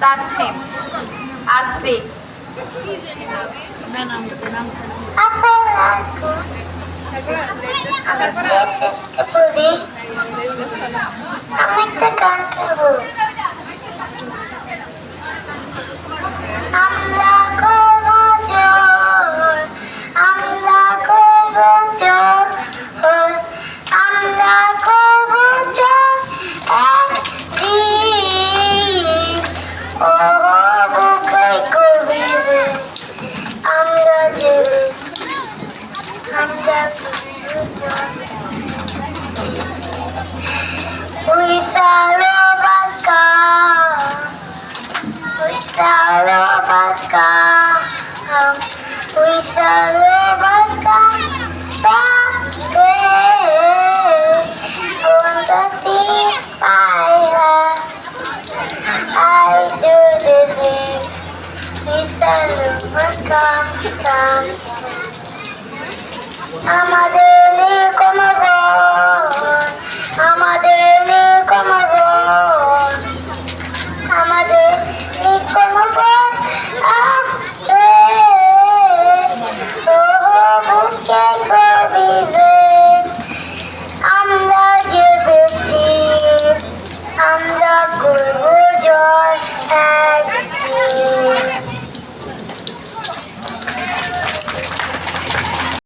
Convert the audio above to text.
তাসনিম, আসফি, আমি একটা গান গাবো। আমরা করব জোর, আমরা করব জোর, আমরা করব জোর একদিন। ও বুকে কবিবে আমরা যাবে, আমরা করব জোর। We shall overcome. We shall overcome. We shall overcome. Someday, on the sea, I do the thing. We shall overcome. Someday.